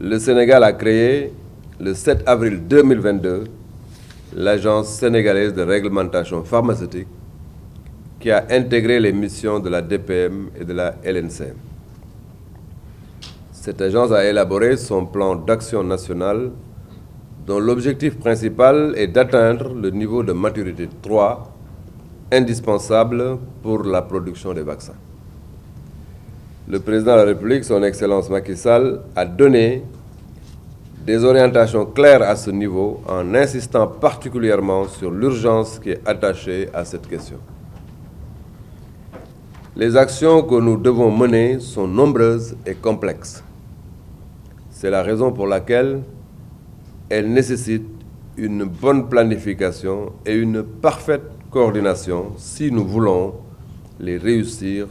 le Sénégal a créé, le 7 avril 2022, l'Agence sénégalaise de réglementation pharmaceutique qui a intégré les missions de la DPM et de la LNCM. Cette agence a élaboré son plan d'action national dont l'objectif principal est d'atteindre le niveau de maturité 3 indispensable pour la production des vaccins. Le président de la République, son Excellence Macky Sall, a donné des orientations claires à ce niveau en insistant particulièrement sur l'urgence qui est attachée à cette question. Les actions que nous devons mener sont nombreuses et complexes. C'est la raison pour laquelle elles nécessitent une bonne planification et une parfaite coordination si nous voulons les réussir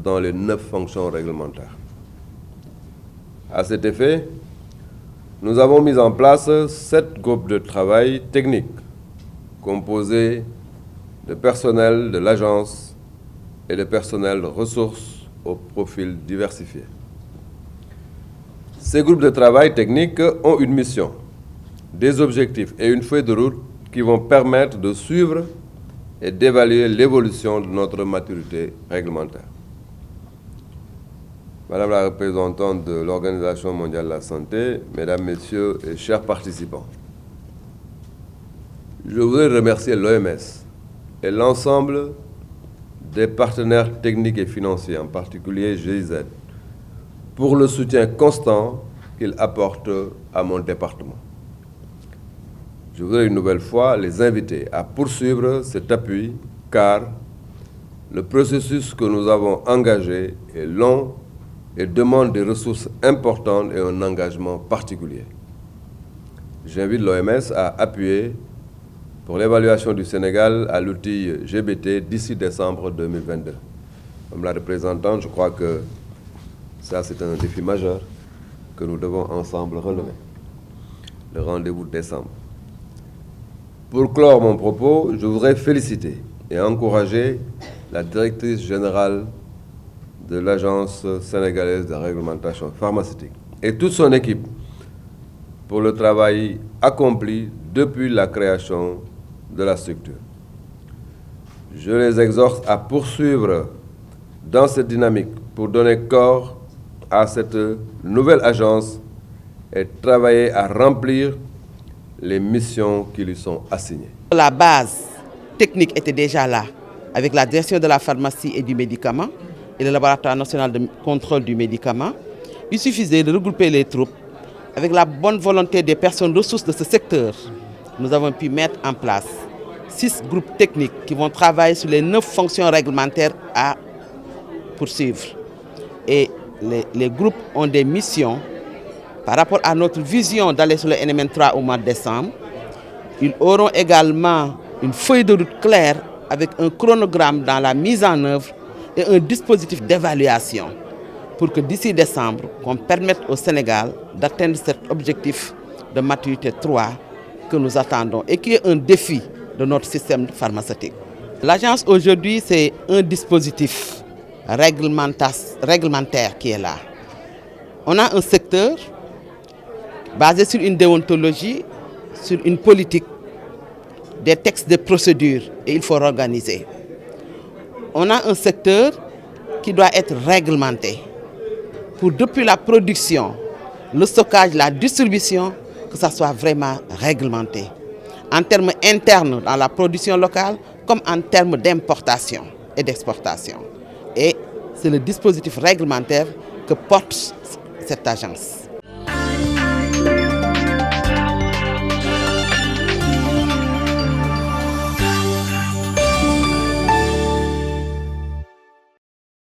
dans les 9 fonctions réglementaires. À cet effet, nous avons mis en place 7 groupes de travail techniques composés de personnel de l'agence et de personnel de ressources au profil diversifié. Ces groupes de travail techniques ont une mission, des objectifs et une feuille de route qui vont permettre de suivre et d'évaluer l'évolution de notre maturité réglementaire. Madame la représentante de l'Organisation mondiale de la santé, mesdames, messieurs et chers participants, je voudrais remercier l'OMS et l'ensemble des partenaires techniques et financiers, en particulier GIZ, pour le soutien constant qu'ils apportent à mon département. Je voudrais une nouvelle fois les inviter à poursuivre cet appui, car le processus que nous avons engagé est long et demande des ressources importantes et un engagement particulier. J'invite l'OMS à appuyer pour l'évaluation du Sénégal à l'outil GBT d'ici décembre 2022. Comme la représentante, je crois que ça, c'est un défi majeur que nous devons ensemble relever. Le rendez-vous de décembre. Pour clore mon propos, je voudrais féliciter et encourager la directrice générale de l'Agence sénégalaise de réglementation pharmaceutique et toute son équipe pour le travail accompli depuis la création de la structure. Je les exhorte à poursuivre dans cette dynamique pour donner corps à cette nouvelle agence et travailler à remplir les missions qui lui sont assignées. La base technique était déjà là, avec la direction de la pharmacie et du médicament et le laboratoire national de contrôle du médicament. Il suffisait de regrouper les troupes. Avec la bonne volonté des personnes ressources de ce secteur, nous avons pu mettre en place 6 groupes techniques qui vont travailler sur les 9 fonctions réglementaires à poursuivre. Et les groupes ont des missions par rapport à notre vision d'aller sur le NMN3 au mois de décembre. Ils auront également une feuille de route claire avec un chronogramme dans la mise en œuvre et un dispositif d'évaluation pour que d'ici décembre, qu'on permette au Sénégal d'atteindre cet objectif de maturité 3 que nous attendons et qui est un défi de notre système pharmaceutique. L'agence aujourd'hui, c'est un dispositif réglementaire qui est là. On a un secteur basé sur une déontologie, sur une politique, des textes de procédure, et il faut organiser. On a un secteur qui doit être réglementé pour, depuis la production, le stockage, la distribution, que ça soit vraiment réglementé. En termes internes dans la production locale, comme en termes d'importation et d'exportation. Et c'est le dispositif réglementaire que porte cette agence.